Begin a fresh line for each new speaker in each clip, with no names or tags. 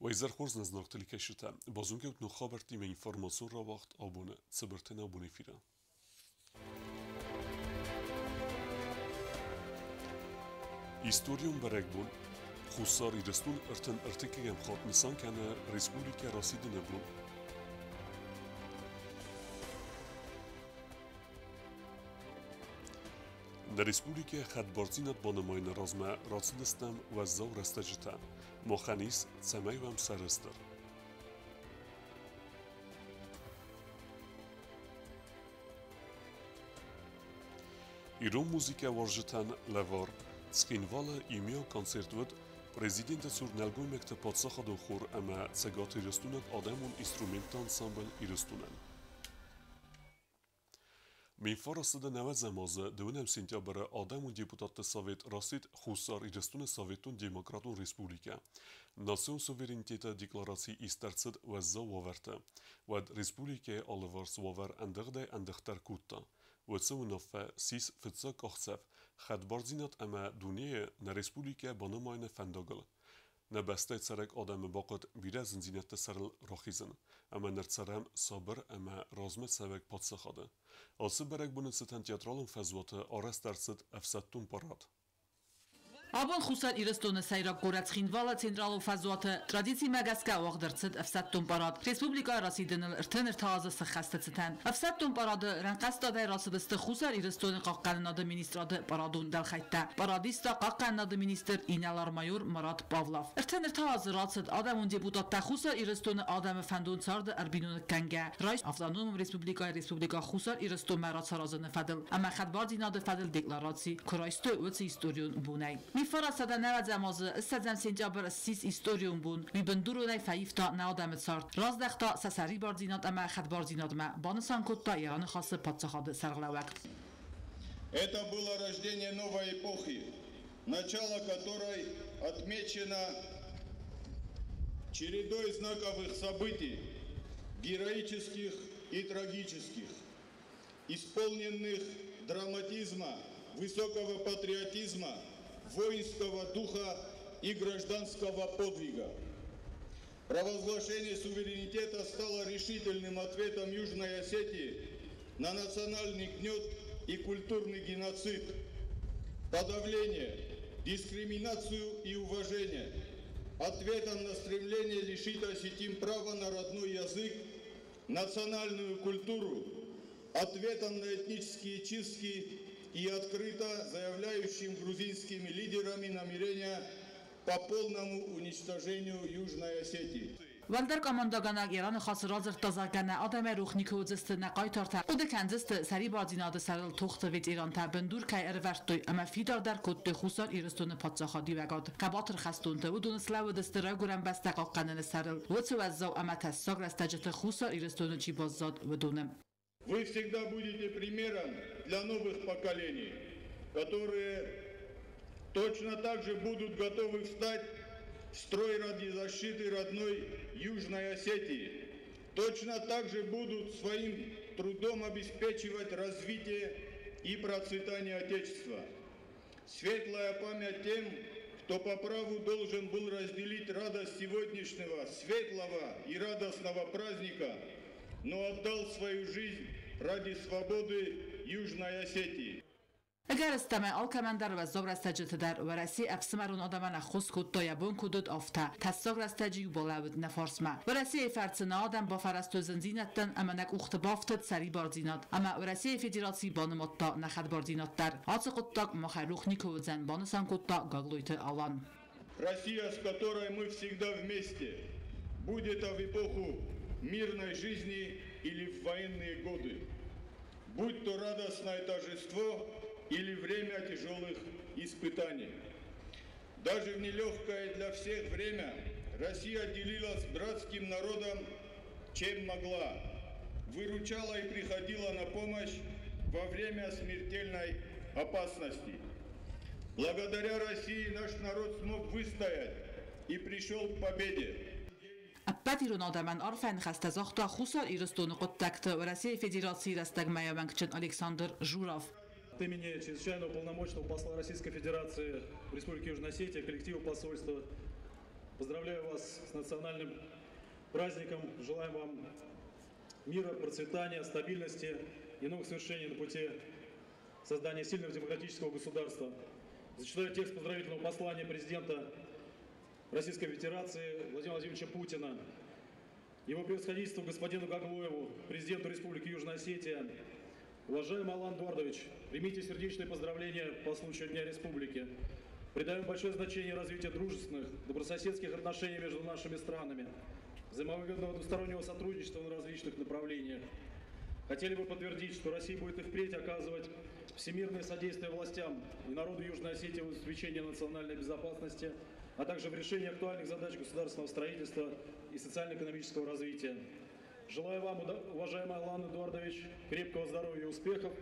ويزرخورز نزناقتلي كشتا بازونكوت نو خابرتي من انفورماسيون را وقت آبونه صبرتنا بوني فيرا İstoriyon berekbun, Xusar iristun ırtın ırtıkegem xatnisan kene Respublika rasidine bun. در Respublika xedbarzinat banımayna razme ratsidistem ve zav restecita, moxanis tsemeyvem seristır. İron muzika varjitan levar, Skinvala imeo koncertvet prezidenta sur nelgojmek të patsaha do khur ama cegati rëstunet ademun instrumenta ensemble i rëstunen. Min farası da neve zemazı dönem sentyabere ademun deputat të Sovet Rasit Xusar i rëstunet Sovetun Demokratun Respublika. Nasion suverenitete deklaraci i stercet ve zavaverte, ved Respublike alëvar svaver endëgde endëgter kutta. وتسونف سيس فتساك أخسف خد بارزينات أما دونية نرسبوليكا بانماين فندقل نبستي تسرق آدم باقت بيرازن زينت تسرل راخيزن أما نرتسرهم صابر أما رازمت سبك باتسخاده آسي برك بونن ستن تياترالن فزوات آرس درست أفسدتون بارات
Abon Xusar iristone sayrak gorats xinvala centralo fazwate tradisi magaska wagdırtsıd afsatton parad Respublika rasidinil irtinir tazı sıxastıtsıtan afsatton paradı ranqasta da rasibiste Xusar iristone qaqqaninadı ministradı paradun dalxaytta paradista qaqqaninadı minister inalar mayor Marat Pavlov irtinir tazı ratsid adamın deputatta Xusar iristone adamı fandun sardı arbinun kanga rais avtonom Respublika Xusar iristone marat sarazını fadil ama xadbardinadı fadil deklarasi kuraysto ötsi istoryon bunay فراسته نود زمازه استزم سنجابر سیس استوریون بون وی بندرو نی فیفتا نادمت سارت راز دختا سسری بارزینات اما خد بارزینات ما بانسان کتا ایران خاص پادشاهاد سرغلوک.
Это было рождение новой эпохи, начало которой отмечено чередой знаковых событий, героических и трагических, исполненных драматизма, высокого патриотизма, воинского духа и гражданского подвига. Провозглашение суверенитета стало решительным ответом Южной Осетии на национальный гнет и культурный геноцид, подавление, дискриминацию и уважение, ответом на стремление лишить осетин права на родной язык, национальную культуру, ответом на этнические чистки и открыто заявляющим грузинскими лидерами намерения по полному уничтожению Южной Осетии.
Валдер командагана Иран خاص رازر تازگانه آدم روخنیکو زست نقای تارتا او دکنزست سری بازیناد سرل توخت ویت ایران تا بندور که ارورتوی اما فیدار در کد خصوصا ایرستون پادشاهی وگاد کباتر خستون تا ودون سلاو دسترا گرم بس دقاقنن سرل وڅ وزو اما تساگ رستجت خصوصا ایرستون چی باززاد ودونم
Вы всегда будете примером для новых поколений, которые точно так же будут готовы встать в строй ради защиты родной Южной Осетии, точно так же будут своим трудом обеспечивать развитие и процветание Отечества. Светлая память тем, кто по праву должен был разделить радость сегодняшнего светлого и радостного праздника, но отдал свою жизнь ради свободы Южной Осетии.
اگر استماع آلکمندر و زور استجت در ورسی افسمرون آدمان خود کد دایبون کدود آفته تساگ استجی بالاود نفرسمه ورسی فرسنا آدم با فرستو زنزینتن اما نک اخت بافتد سری باردینات اما ورسی فدراسی بانماتا نخد باردینات در آت قطاق مخیروخ نیکوزن بانسان قطاق گاگلویت آلان
Россия, с которой мы всегда вместе, будет в эпоху мирной жизни или в военные годы, будь то радостное торжество или время тяжелых испытаний. Даже в нелегкое для всех время Россия делилась с братским народом, чем могла, выручала и приходила на помощь во время смертельной опасности. Благодаря России наш народ смог выстоять и пришел к победе.
Аппатирун адаман арфан хаста захта хусар ирстон قطاقت ورسی فدرации растагмаяванкчин Александр Журов.
От имени чрезвычайного полномочного посла Российской Федерации в Республике Южная Осетия, коллектива посольства Поздравляю вас с национальным праздником. Желаем вам мира, процветания, стабильности и новых свершений на пути создания сильного демократического государства. Зачитаю текст поздравительного послания президента Российской Федерации Владимира Владимировича Путина. Его превосходительству господину Гаглоеву, президенту Республики Южная Осетия. Уважаемый Алан Эдуардович, примите сердечные поздравления по случаю Дня Республики. Придаем большое значение развитию дружественных, добрососедских отношений между нашими странами, взаимовыгодного двустороннего сотрудничества на различных направлениях. Хотели бы подтвердить, что Россия будет и впредь оказывать всемирное содействие властям и народу Южной Осетии в обеспечении национальной безопасности, а также в решении актуальных задач государственного строительства и социально-экономического развития. Желаю вам, уважаемый Алан Эдуардович, крепкого здоровья и успехов,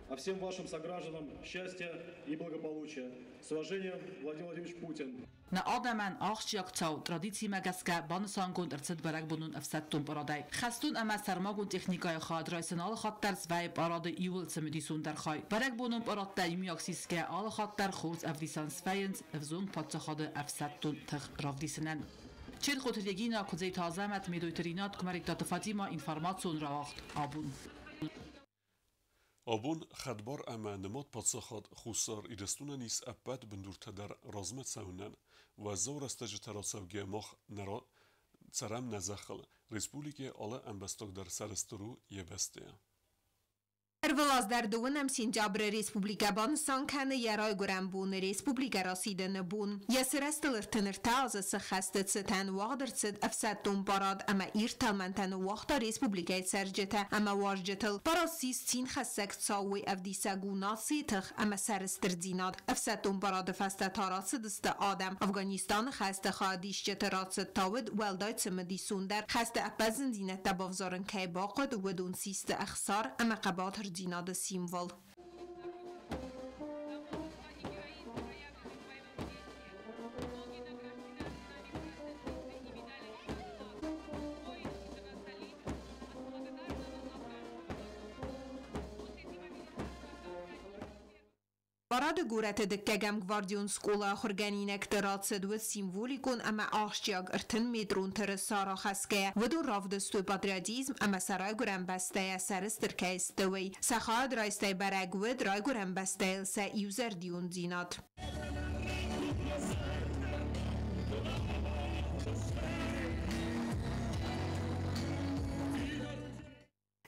а всем вашим согражданам счастья и благополучия. С уважением, Владимир Владимирович Путин.
Na Adaman Achschiaktsau, Traditie Magaska, Bansangun, Baragbunun of Satum Paradai. Hastun Amasarmagun Technica, Hadrais and all Hattars Vibe Parade Ewell Samedison Darhai. Baragbunum Parata, Imioxiska, all Hattar Hors of the Sans Fians, of Zung Patsahade of Satun Tach Ravdisanan. Чирхот Регина кузей тазамат медуйтеринат кмаритат Фатима информацион раахт абун.
Абун хадбар ама намат патсахат хусар идестуна нис аппат бендуртадар размет саунан و زور استج تراسوگی مخ نرا سرم نزخل республике ала амбасток در سرسترو یه بسته.
Ervelas در دوونم سینجابر республика Бансанканы ярай гурам бун республика расиден бун. Ясрастылыр тынырта азы сахасты цитан вагдырцыд афсаттун парад ама ирталмантан вахта республика сәржеті ама варжетыл. Парасис цин хассак цауи авдисагу наситых ама сәрістірдинад. Афсаттун парад фаста тарасы дысты адам. Афганистан хасты хадишче тарасы тауид والدایت مدیسون در خسته اپزن دینت دبافزارن که باقد و دون سیست اخسار اما قباط دیناد سیموال Parade gurete de kegam gvardion skola organinek teratset with simvolikon ama achtiag erten medron terasara khaske vedo ravdestu patriotism ama saray guram bastaya sarster kaistewi sakhad raistay barag with ray guram bastay sa user dion dinat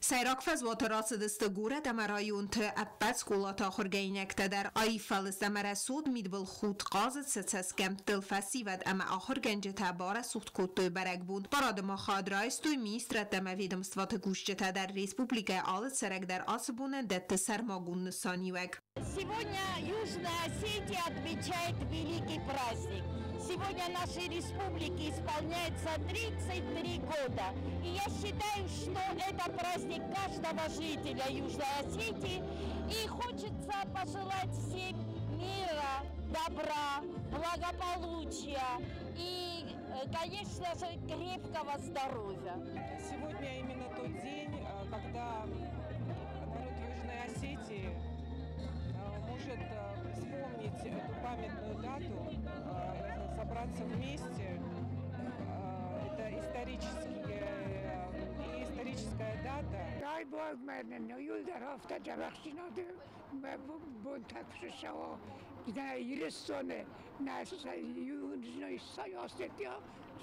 سیراک فزواترات دستگوره دمرایون ت ابد سکولات خورگینک در آی فلس دمرسود میدبل خود قازد ستسکم تلفسی ود اما آخر گنج تبار سوخت کتوی برگ بود براد ما خاد رایستوی میسترد دمویدمستوات گوشت در республика آلت سرک در آسبونه دت سرماگون نسانیوگ
Сегодня Южная Осетия отмечает великий праздник. Сегодня нашей республике исполняется 33 года. И я считаю, что это праздник каждого жителя Южной Осетии. И хочется пожелать всем мира, добра, благополучия и, конечно же, крепкого здоровья.
Сегодня именно тот день, когда народ Южной Осетии может вспомнить эту памятную дату, собраться вместе. Это историческая дата.
Дай Бог мене, но юлдар хафта жабахшинаdı bu takşışa giden İriston'e nasıl Южной Осетия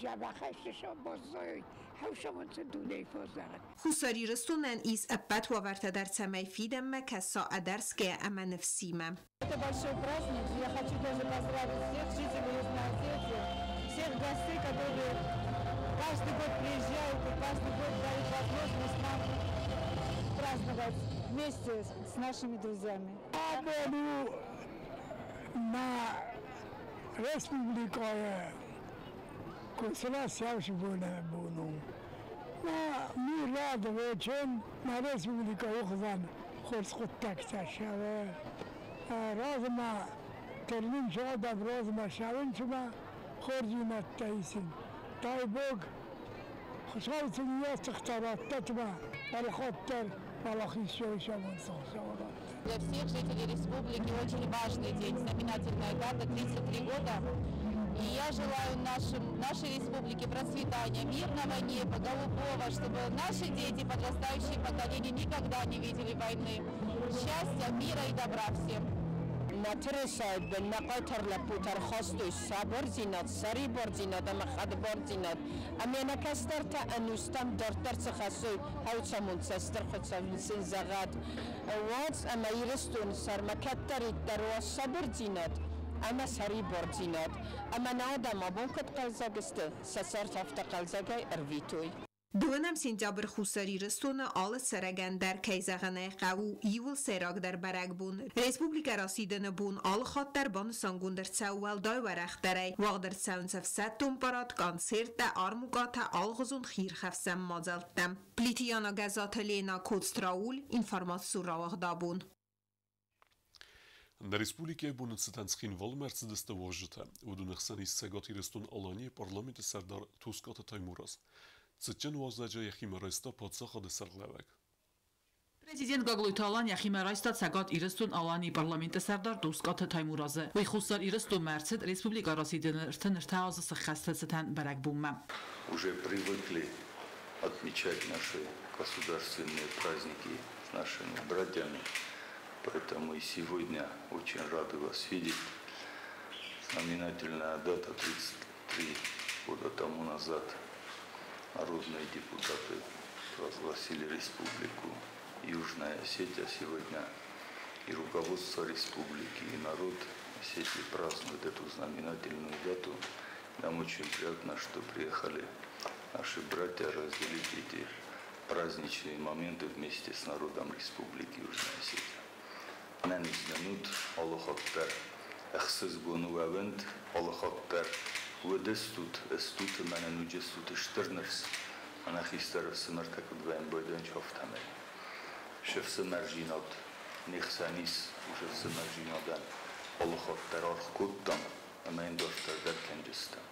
жабахшиша бозой حوشمون دونه فوزان.
خساری رستونن ایز ابد و ورته در سمای فیدم مکسا ادرس که اما نفسیمم.
Это большой праздник. Я хочу тоже поздравить всех жителей Южной Осетии, всех гостей, которые каждый год приезжают и каждый год дают возможность нам праздновать вместе с нашими друзьями.
Абону на республикое консулация буну. На мирад вечен на республика ухзан خود تکسر شوه رازما ترمیم شوه دب رازما شوین شما خورجینت تایسین تای بوگ خوشحال سنیاست اختارات تتما ولی خودتر ولی خیشوی شما سخشوارات
Для всех жителей республики очень важный день, знаменательная дата, 33 года
И я желаю нашей республике процветания, мирного неба, голубого, чтобы наши дети, подрастающие поколения никогда не видели войны. Счастья, мира и добра всем.
نترساید به نقاطر لپوتر خواستوی صبر زینات سری بار زینات اما خد بار زینات اما نکستر تا انوستم در ترس خواستوی هاوچمون سستر خود سویسین زغاد وانس اما ایرستون سر مکتری در و صبر زینات اما سری بار زینات اما نادم آبون کد قلزاگسته سسر تفت قلزاگای ارویتوی
Դունեմ սենտյաբր խուսարի ռստոնը ալը սրագան դար կայզաղանայ qavու իվել սերագ դար բարագբուն Ռեսպուբլիկա Ռասիդնը բուն ալը խատտար բանը սանգունդր ցավալ դայ վարախտարայ վաղդր ցավնցավ սատում պարատ կոնցերտը արմուկաթա ալղզուն խիր խավսամ մազալտամ Պլիտիանա գազաթը լենա կոծտրաուլ ինֆորմացիու ռավաղդաբուն
На республике бунцетанскин валмерцедесте вожите, удунехсани сегати рестун алани парламенте сардар Туската Таймурас. Цечен вазаджа яхимарайста падсаха десарлевек.
Президент Գագլույթալան Յախիմարայստա ցագատ իրստուն Ալանի parlamentă սարդար Տուսկաթը Թայմուրազը ու խուսար իրստու մերցդ Республика Россия ртнртаазы сахастацтан барагбумма.
Уже привыкли отмечать наши государственные праздники с нашими братьями. Поэтому и сегодня очень рады вас видеть. Знаменательная дата 33 года тому назад народные депутаты провозгласили республику Южная Осетия. Сегодня и руководство республики, и народ Осетии празднуют эту знаменательную дату. Нам очень приятно, что приехали наши братья разделить эти праздничные моменты вместе с народом республики Южная Осетия. Mən izlənut Allahaqtar, əxsiz bunu əvənd Allahaqtar, və dəstut, əstut mənə nücəstut iştirnərs, mənə xistər sımırtaq udvəyən bəydən çaftəməy. Şəfsə mərcinat, nexsənis, şəfsə mərcinadən Allahaqtar arx koddan, əməyin dörtlər dərkən cəstəm.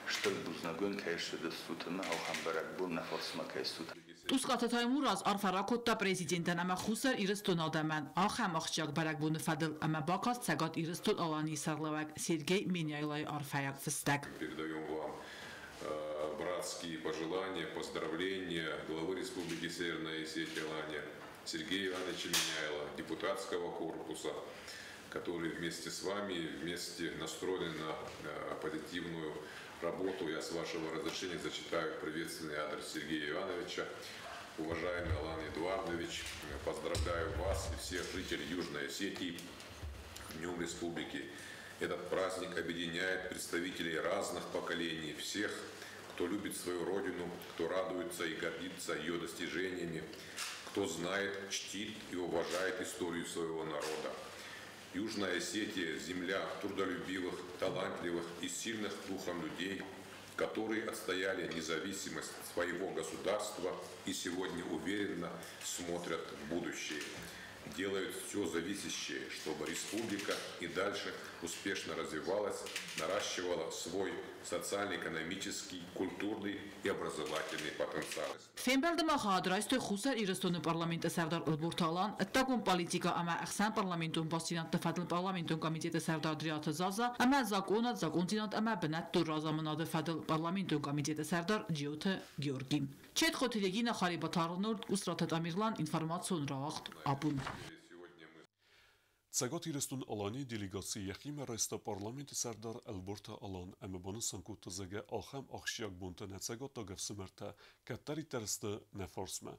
Շտր բուզնագոն կայշը դստուտը մə աղան բərակ բուր նəfasma կայստուտ.
Տուսկաթը Թայմուրազ արֆարակոտտա պրեզիդենտան ամա խուսար իրստուն ադամən աղամ աղջակ բարակ բունը ֆադıl ամա բակած ցագատ իրստուն Ալանի Սարլավակ Сергей Меняйлай արֆայակ ֆստակ.
Передаем вам братские пожелания, поздравления главы Республики Северная Осетия Алания Сергея Ивановича Меняйла, депутатского корпуса, который вместе с вами, вместе настроен на позитивную работу. Я с вашего разрешения зачитаю приветственный адрес Сергея Ивановича. Уважаемый Алан Эдуардович, поздравляю вас и всех жителей Южной Осетии с Днем Республики. Этот праздник объединяет представителей разных поколений, всех, кто любит свою родину, кто радуется и гордится ее достижениями, кто знает, чтит и уважает историю своего народа. Южная Осетия – земля трудолюбивых, талантливых и сильных духом людей, которые отстояли независимость своего государства и сегодня уверенно смотрят в будущее. Делают все зависящее, чтобы республика и дальше успешно развивалась, наращивала свой социально-экономический, культурный и образовательный потенциал.
Фембелдը մախադրայստը խուսար իրստոնը պարլամենտը սարդար ըլբուրթալան, ըտտագուն պալիտիկա ամա əxsən պարլամենտուն բաստինատ տվադլ պարլամենտուն կոմիտետը սարդար դրիատը զազա, ամա զակոնատ զակոնցինատ ամա բնատ դուր ռազամնադը ֆադլ պարլամենտուն կոմիտետը սարդար ջիոթը Գյորգի։ Չետ խոթիլեգինը խարի բաթարնորդ ուսրատët ամիրլան ինվորմացիոն ռաղախտ ապուն։
Ցագատ իրստուն Ալանի դելեգացի Յախիմարայստա parlamenti sardar Elborta Alan əməbanı sankutda zəgə axam axşiyak bunta nətsəgat da gəfsəmərtə kəttəri tərstə nəfarsmə.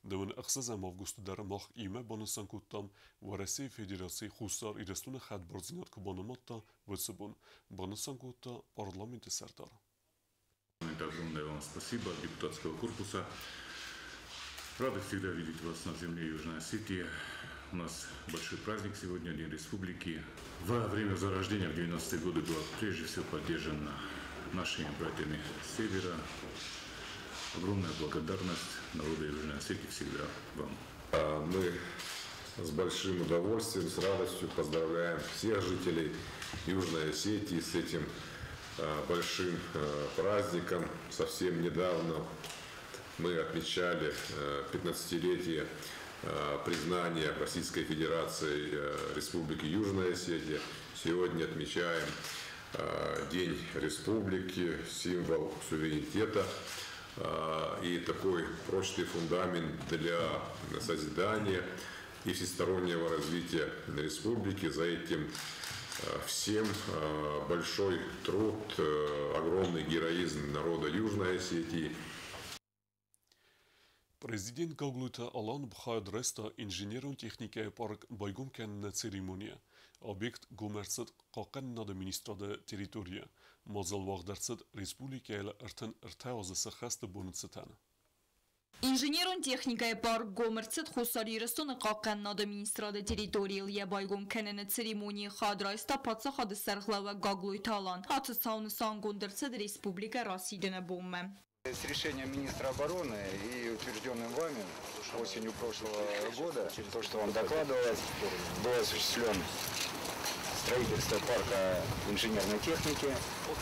Dövün əxsəz əm avgustu dərə max imə banı sankuttam Varəsi Federasi xusar irestuna xəd barzinat kübanımatda vəsəbun banı sankutda parlamenti sardar.
Огромное вам спасибо от депутатского корпуса. Рады всегда видеть вас на земле Южной Осетии. У нас большой праздник сегодня, День Республики. Во время зарождения в 90-е годы была прежде всего поддержана нашими братьями с севера. Огромная благодарность народу Южной Осетии всегда вам.
Мы с большим удовольствием, с радостью поздравляем всех жителей Южной Осетии с этим большим праздником. Совсем недавно мы отмечали 15-летие признания Российской Федерации Республики Южная Осетия. Сегодня отмечаем День республики, символ суверенитета и такой прочный фундамент для созидания и всестороннего развития республики. За этим всем большой труд, огромный героизм народа Южной Осетии.
Президент Гаглута Алан Бхадреста инженерун техникая парк байгум на церемония. Объект гумерцет какан над министрада территория. Мазал вагдерцет республикайл артен артаоза сахаста бонуцетан.
Инженерун техникая парк гомерцет хусари рестон какан над министрада территория я байгум на церемонии хадрайста паца хад сарглава Гаглута Алан. Атцауны сангундерцет республика Россия бомме.
С решением министра обороны и утвержденным вами осенью прошлого года, то, что вам докладывалось, был осуществлен строительство парка инженерной техники.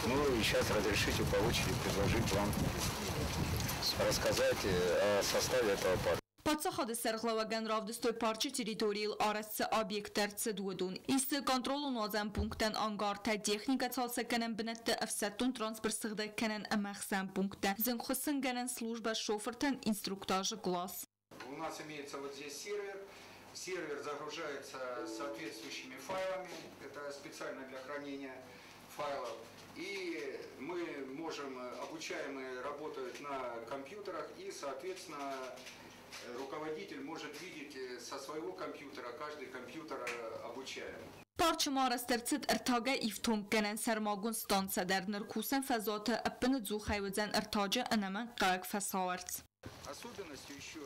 Ну и сейчас разрешите по очереди предложить вам рассказать о составе этого парка.
Պատսախադը սերղլավագան ռավդստոյ պարչի տիրիտորիլ արասցը объекտերցը դուդուն։ Իսկ կոնտրոլուն ոզան պունկտեն անգարտա տեխնիկա ցալսը կնեն բնետը əfsəttun transport սղդը կնեն əməxsən պունկտə։ Զնխուսın կնեն служба шофертен инструктажы класс.
У нас имеется вот здесь сервер. Сервер загружается соответствующими файлами. Это специально для хранения файлов. И мы можем, обучаемые работают на компьютерах и, соответственно, руководитель может видеть со своего компьютера, каждый компьютер обучаем.
Парчу марастерцет артага ифтум кенен сармагун станция дар ныркусен фазота аппен дзухайвдзен артаджа анаман как фасаверц.
Особенностью еще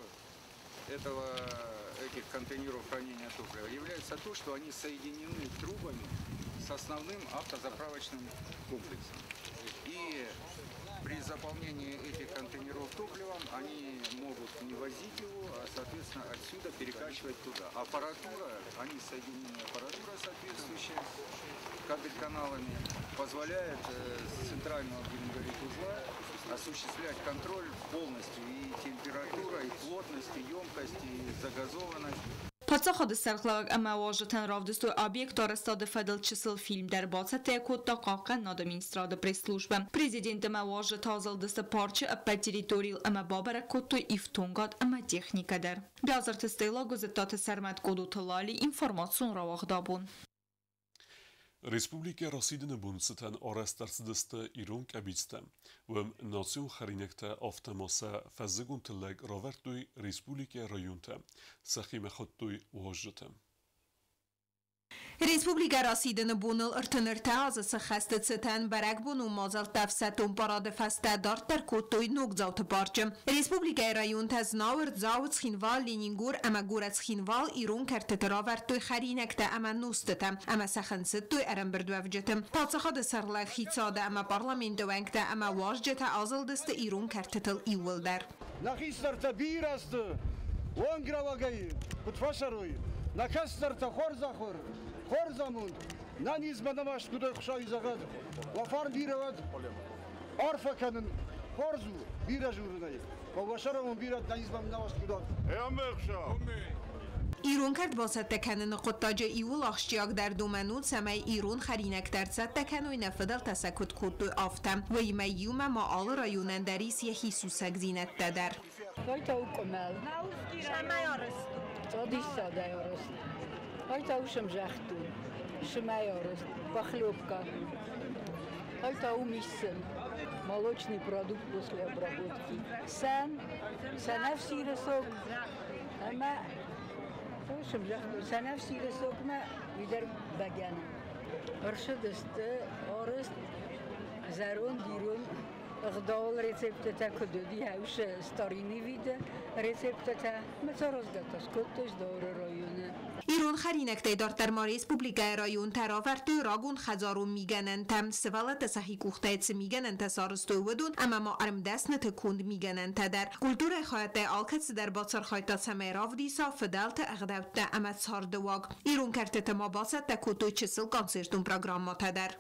этих контейнеров хранения топлива является то, что они соединены трубами с основным автозаправочным комплексом. И при заполнении этих контейнеров топливом они могут не возить его, а соответственно отсюда перекачивать туда. Аппаратура, они соединены, аппаратура соответствующая кабель-каналами позволяет с центрального узла осуществлять контроль полностью и температура, и плотность, и емкость, и загазованность.
Պատսախադը սերղլավակ ամավաժտեն ռավդստոյ объект արստադը ֆեդել չսել ֆիլմ դեր բացը տեկոտ տակաղկան նադը մինիստրադը պրեսլուժբը։ Президент ամավաժտ հազալ դստը պարչը ապա տիրիտորիլ ամաբաբարը կոտոյ իվտունգատ ամա տեխնիկա դեր։ Բյազարթը ստելա գոզետատը սերմատ կոդութը լալի ինվորմացիոն ռավաղդաբուն։
Республика Россия бунцетен арестарцдысты Ирун кабицте. Вем национ харинекте автомаса фаззегунтелег равертуй Республика районте. Сахиме хоттуй вожжете.
Республика Россия бунул артенерта азы хастецетен барак буну мазал тафсатун парады фаста дартер котой ногзауты парчы. Республика район тазнаур зауц хинвал Ленингур ама горец хинвал Ирун картет равертуй харинекте ама ностетем ама сахансетуй арамбердуавжетем. Палцахады сарлах хитсады ама парламенту венкте ама важжете азылдысты Ирун картетел иуылдар.
Нахистарта бирасты, он гравагай, кутфашаруй, накастарта хорзахур. Хорзамун, на низманамаш куда хшай загад, вафар бирavad, арфаканын хорзу биражурнай, вавашарамун бирад на низманамаш куда. Ямехша.
ایرون کرد واسط تکنن قطاج ایول آخشیاک در دومنون سمای ایرون خرینک در زد تکنوی نفدل تسکت کتو آفتم و ایمیوم ما آل رایونن دریس یخی سوسک زینت دادر.
Hajta ukomel. Samaj arest. Tadi sada arest. Hajta ušem žahtu. Шимай арест. Похлебка. Hajta умисен. Молочный продукт после обработки. Санавси рисок. Ама Ушем жахту. Санавси рисок ма видер багяна. Аршадесте арест. Зарон дирон. Gdal recepteta kududi haush starini vide recepteta metzarozgata skottos dore rayone
ایرون خرینکته دار در ما ریسپوبلیکا رایون تراورتو راگون خزارون میگنن تم سوالت صحیح کوختایت میگنن تسارستو ودون اما ما ارم دست نتکوند میگنن تدر کلتور خواهد آلکتس در باطر خواهد سمیراف دیسا فدالت اغدوت اما سار دواگ ایرون کرده ما باست تکوتو چسل کانسرتون پروگرام ما تدر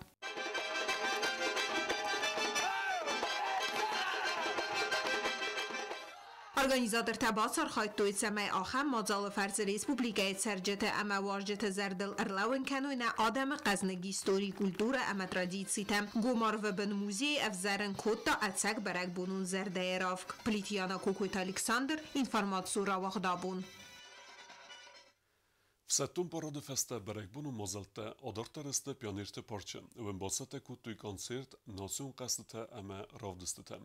Organizator tabasar خواهد سمای آخم مازال فرز ریسپوبلیکای سرجت اما واجت زردل ارلاون کنوینا آدم قزنگی ستوری کلتور اما ترادیتسی تم گمار و بنموزی افزارن کود تا اتسک برک بونون زرده رافک پلیتیانا کوکویت الکساندر اینفرماتسو را وقدابون.
В сеттум парада феста берекбуну мозалте адартересте пионерте парче. Вен басате кутуй концерт насион қастете ама равдестете.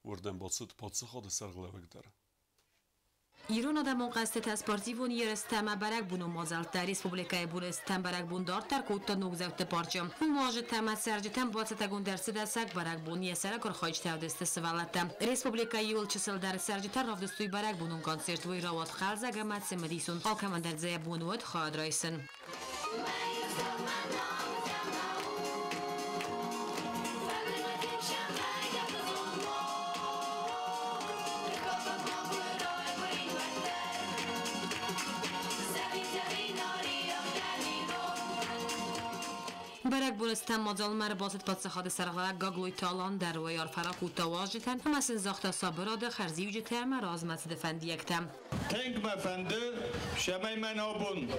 Вурден басат падсахаде серглевегдер.
ایران آدم قصد تسپارتی و نیرسته ما برک بونو مازالت در ریسپوبلیکای بونستان برک بون دار تر کوتا نوگزوت پارچم و مواجه تمت سرجتم باعث تگون درس دستک برک بون یه سر کار خواهش تودست سوالتم ریسپوبلیکای یول چسل در سرجتر رافدستوی برک بونون کانسرت وی روات خالزه گمت سمدیسون آکمان در زی بونوت خواهد رایسن. برک بونستان مازال مر باست پادشاه سرغلق گاگلوی تالان در ویار فرق و تواجدن هم از زاخت صابراد خرزی و جتر مراز مزد فندیکتم.
تنگ مفنده شمای من آبون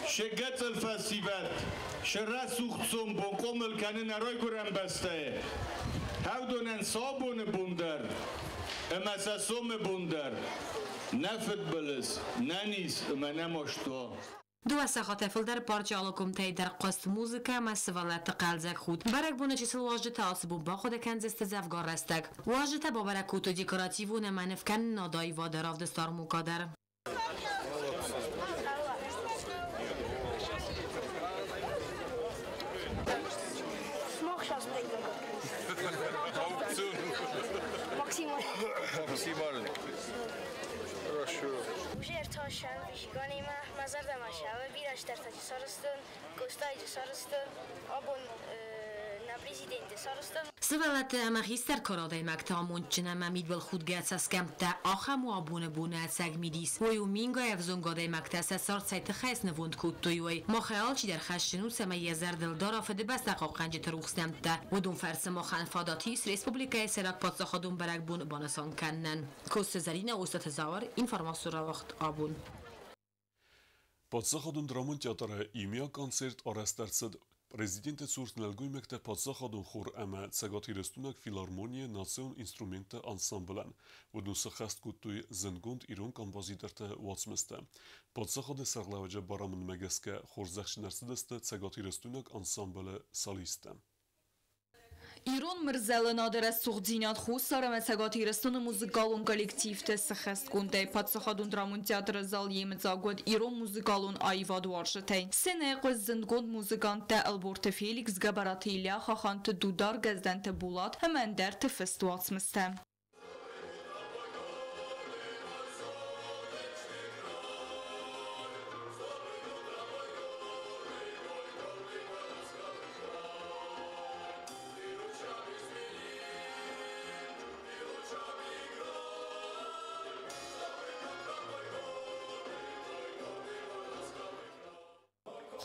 شگت الفسیبت شرع سوختسون بون قومل کنه نرای گرم بسته هودونن صابون بوندر امساسوم بوندر نفت بلس ننیس امنماشتوا
دو ساعت فل در پارچه آلکم تای در قصد موزیکا مسئولت قلزک خود برک بونه چیزل واجد تاسبون با خود کنزست زفگار رستگ واجد با برک کوتو دیکوراتیو نمانف کن نادایی و در دستار مقادر
Žertošan, višgonima, mazardama šave, biraš tertači sarastun, kostajđu sarastun, obun na prezidente sarastun.
سوالت مخیستر کارادای مکتامون چنم ممید بل خود گیت اسکم تا آخم و آبونه بونه سگ میدیس وی و مینگا افزون گادای مکتاس سارت سایت خیس نوند کود توی ما خیال چی در خشنو سما یزر دلدار آفده بس دقاق قنج تروخستم تا و دون فرس ما خنفاداتیس ریسپوبلیکای سراک پادسا خودون برک بون بانسان کنن کست زرین اوستات زاور اینفرماسو را وقت آبون
پادسا خودون درامون تیاتر ایمیا کنسرت آرسترسد Президенте Цуртнелгуй мекте падсахадун хур ама цагати рестунак филармония национ инструмента ансамблен. Водун сахаст кутуй зенгунд ирон композиторте вацместе. Падсахаде сарлаваджа барамын мегеске хорзахшинарсидесте цагати рестунак ансамбле салисте.
ایران مرزل نادر سوغدینات خوش سرم سگاتی رستون موزیکالون کلکتیف تسخست کنده پادسخادون درامون تیاتر زالی مزاگود ایران موزیکالون آیواد وارشتین سنه قزندگون موزیکان تا البورت فیلیکس گبراتیلیا خاخانت دودار گزدنت بولاد همان در تفستوات مستم.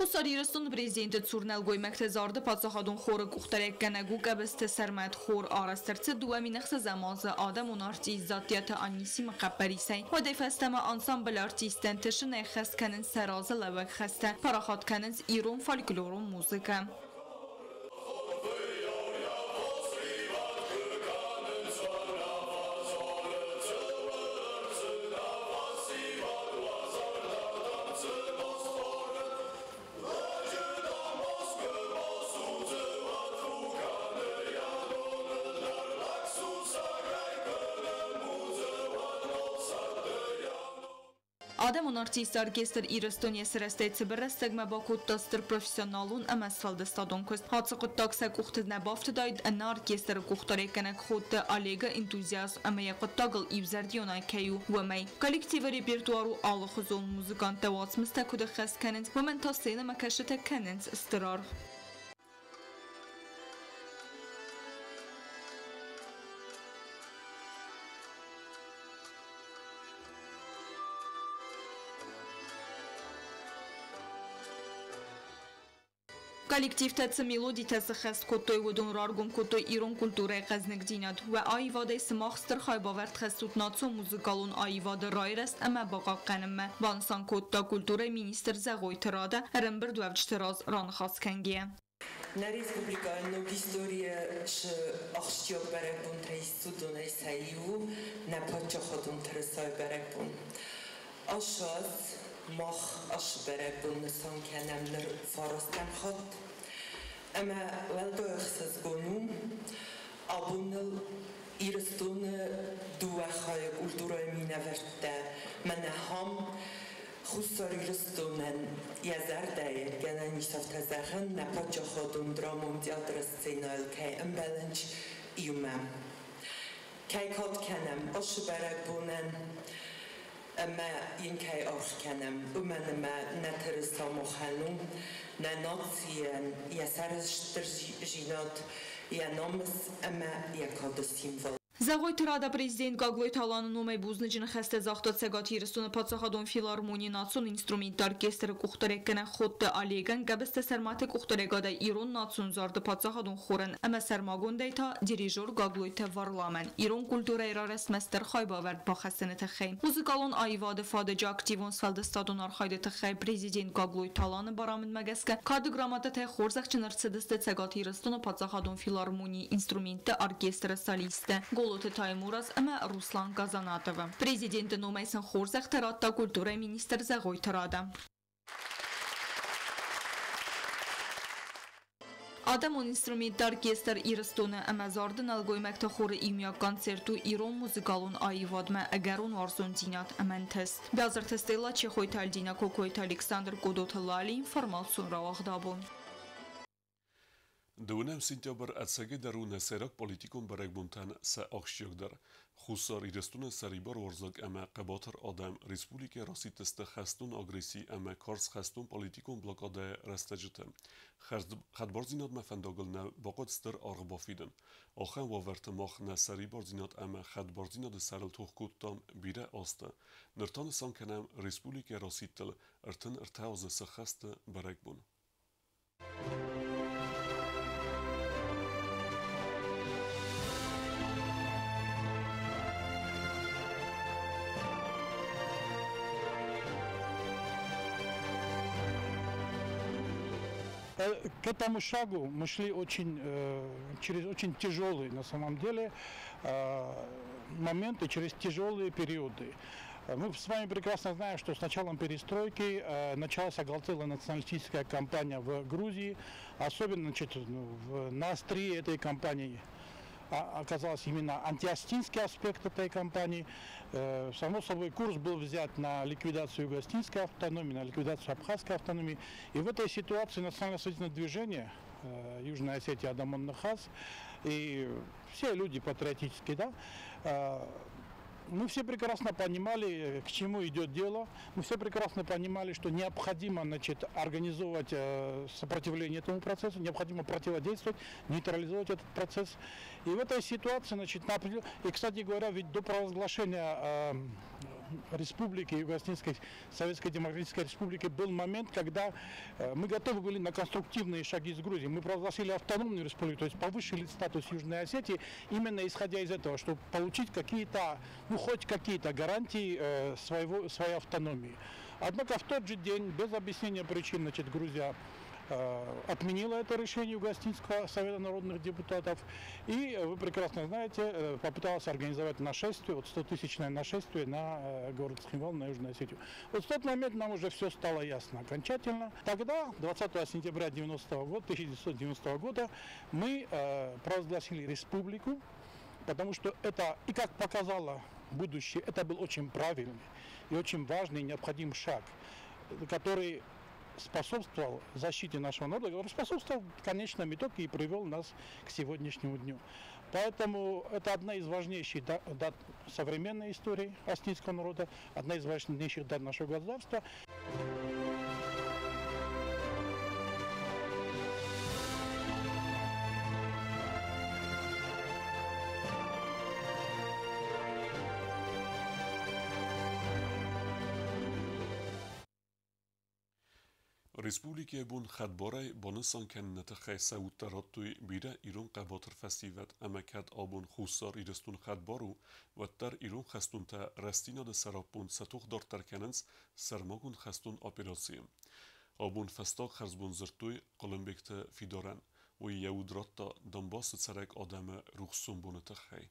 خساری رستون پرزیدنت Цурнелгуй مختزارده پادسخادون خور کخترک گنگو گبست سرمت خور آرسترت دومی نخس زماز آدم و ارتیزاتیت آنیسی مقبریسین و دفستم انسامبل ارتیستن تشن خست کنن سراز لوگ خسته پراخات کنن ایرون فالکلورون موزیکا آدم ارتیست ارکستر ایرستونی سرستیت برستگ مباکوت دستر پروفیسیونالون امسفال دستادون کست حادثه قد تاکسک اخت نبافت داید ان ارکستر کختاره کنک خود آلیگا انتوزیاس اما یقد تاگل ایوزردیونای کیو و می کلکتیو ریپرتوارو آل خزون موزیکان تواتس مستکود خست کنند و من تا سین مکشت کنند استرار Коллектив ТЦ «Мелодий» тесахест куттой удун раргум куттой ирон культуры қазнагдинат ва айвадай смахстер хайбаверт хестут нацу музыкалун айвады райрест ама баqa qanimma вансан кутта культуры министр загой тирада рембер дуавчтираз ран хас кангия.
На республика ног история ш ахштиок баракбун трейсудун эсайу на пачаходун тресай баракбун. Ашаз مخ أشبرك بالنسان كنم نر فارستم خط أما ولدو إخساس بونوم أبونل إيرستون دو خايق أولدورا مينا ورده من هم خصوصا إيرستونن يزرده جنا نشاف تزخن نپاچه خودم درامون دیادرس سینال که امبلنج ایومم که کات کنم أشبرك بونن أما ينكاي أرخ كنم أمن ما نترسا مخانم نناطيان يسرش ترجينات ينامس أما يكادستين فال
Загой тирада президент Гаглой Талан номай бузнычын хасте захтат сегати ирстуны пацахадон филармони нацун инструмент оркестр кухтареккене хотты алеган габесте сарматы кухтарегада ирон нацун зарды пацахадон хорен ама сармагондайта дирижер Гаглой Таварламен ирон культура ирарес мастер хайбаверд ба хасене тахей музыкалон айваде фадеджа активон сфалдестадон архайде тахей президент Гаглой Талан барамын магаске кады грамата те хорзахчын арцедесте сегати ирстуны пацахадон филармони инструменты оркестр солисте Голоты Таймураз ама Руслан Казанатова. Президенты номайсын хорзах таратта культура министр Загой тарада. Адамон инструмент оркестр ирстуны амазардын алгоймакта хоры имя концерту ирон музыкалун айвадма агарун арзун динат аман тест. Бязар тестела Чехой Тальдина Кокойт Александр Годоталали информацион равахдабун.
Дунем сентябр ацаге даруна серак политикум барагбунтан са ахшиогдар хусар ирестуна сарибар орзак ама қабатар адам республика раситеста хастун агрессии ама карс хастун политикум блокада растаджита хадбарзинат мафандагл на бақадстер аргбафиден ахан ваверт мах на сарибарзинат ама хадбарзинат сарал тухкуттам бире аста нертан санканам республика расител артен артауз са хаста барагбун
К этому шагу мы шли через очень тяжелые, на самом деле, моменты, через тяжелые периоды. Мы с вами прекрасно знаем, что с началом перестройки началась оголтелая националистическая кампания в Грузии. Особенно на острие этой кампании оказался именно антиостинский аспект этой кампании. Само собой, курс был взят на ликвидацию юго-остинской автономии, на ликвидацию абхазской автономии. И в этой ситуации национально-освободительное движение Южная Осетия Адамон Нахас и все люди патриотические, да, мы все прекрасно понимали, к чему идет дело. Мы все прекрасно понимали, что необходимо, организовывать сопротивление этому процессу, необходимо противодействовать, нейтрализовать этот процесс. И в этой ситуации, и, кстати говоря, ведь до провозглашения Республики, Юго-Остинской Советской Демократической Республики был момент, когда мы готовы были на конструктивные шаги с Грузией. Мы провозгласили автономную республику, то есть повысили статус Южной Осетии, именно исходя из этого, чтобы получить какие-то, хоть какие-то гарантии своей автономии. Однако в тот же день, без объяснения причин, Грузия отменила это решение Юго-Остинского Совета народных депутатов и, вы прекрасно знаете, попыталась организовать нашествие, 100-тысячное нашествие на город Цхинвал, на Южную Осетию. Вот в тот момент нам уже все стало ясно окончательно. Тогда, 20 сентября 1990 года, мы провозгласили республику, потому что это, и как показало будущее, это был очень правильный и очень важный и необходимый шаг, который способствовал защите нашего народа, который способствовал в конечном итоге и привел нас к сегодняшнему дню. Поэтому это одна из важнейших дат современной истории остинского народа, одна из важнейших дат нашего государства.
Respublike bun خدباره بانسان کن نتخی سعود تراتوی بیره ایران قباتر فستیوت اما کد آبون خوصار ایرستون خدبارو و در ایران خستون تا رستینا ده سرابون ستوخ دار ترکننس سرماگون خستون اپراسیم. آبون فستاق خرزبون زرتوی قلمبکت فیدارن و یهود راتا دنباس سرک آدم روخسون بون تخی.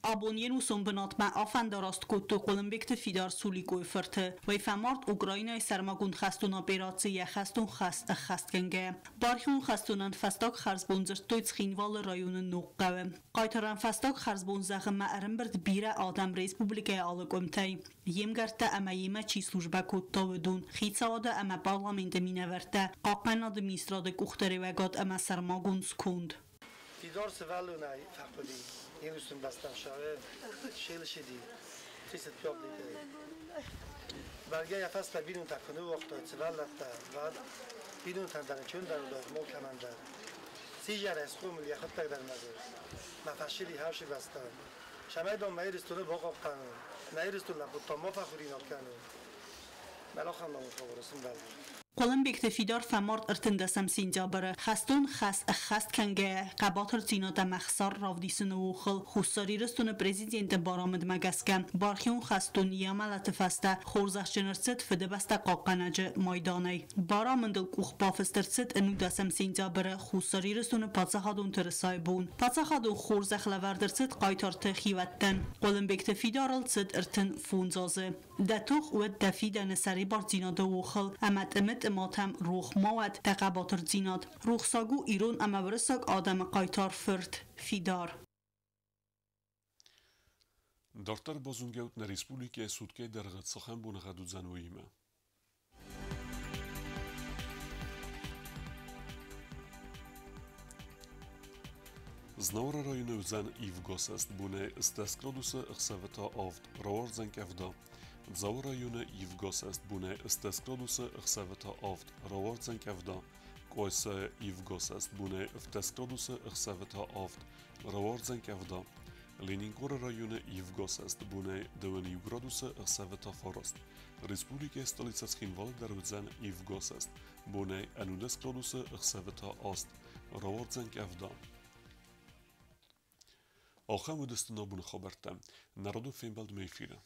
Abonjen usom benat ma afendarast kutto Kolumbikt fidar suligoy fırtı. Ve femart Ukrayna'yı sermagun xastun operatsiye xastun xast xastkenge. Barxun xastunan fastak xarzbonzır toyt xinval rayonun nuqqawe. Qaytaran fastak xarzbonzağ ma erimbird bire Adam Respublikaya alıgomtay. Yemgerte ama yeme çi slujba kutta vedun. Xitsada ama parlamente mineverte. Qaqan administradı kuxtari ve gad ama sermagun skund.
Fidar sevalunay faquli. این روستون بستن شاوه شیل شدی تیست پیاب دیده برگه یه فصل بیرون تکنه وقت های سوال لفته بعد بیرون تندنه چون در دار مول کمان در سی جر از خوم یه خود تک در نظر مفشلی هرشی بستن شمه دام مایی رستونه باقاب کنون نایی رستون لبوتا ما فخوری نات کنون ملاخم نامون خوابرسون بلد
Kolumbikt fidar femart ارتندسم سینجابره خستون خست کنگه قباتر زینا دا مخصار راودیسن وخل خوصاری رستون پرزیدنت بارامد مگسکن بارخیون خستون یاملت فسته خورزخ جنرست فده بسته قاقنج مایدانه بارامندل کوخ بافسترست انو دسم سینجابره خوصاری رستون پاتسخادون ترسای بون پاتسخادون خورزخ لوردرست قایتار تخیوتن Kolumbikt فیدارل صد ارتن فونزازه دتوخ و دفیدن سری بار زینا دا وخل امت ماتم روخ ماوت تقباتر زیناد روخ ساگو ایرون اما برساگ آدم قایتار فرد فیدار
دارتر بازونگوت نه ریسپولیکه سودکه درغت سخن بونه غدو زنویمه Znora rajonu zan Ivgosest bune steskroduse xseveta avt rawar zenkevda. Zaur rajonu Ivgosest bune steskroduse xseveta avt rawar zenkevda. Koyse Ivgosest bune steskroduse xseveta avt rawar zenkevda. Leninkor rajonu Ivgosest bune devenivgraduse xseveta farast. Respublike stolica Schinval derudzen Ivgosest bune enudeskroduse xseveta ast rawar zenkevda. آخر مدستنا بون خبرتم نرادو فیلم بلد میفیره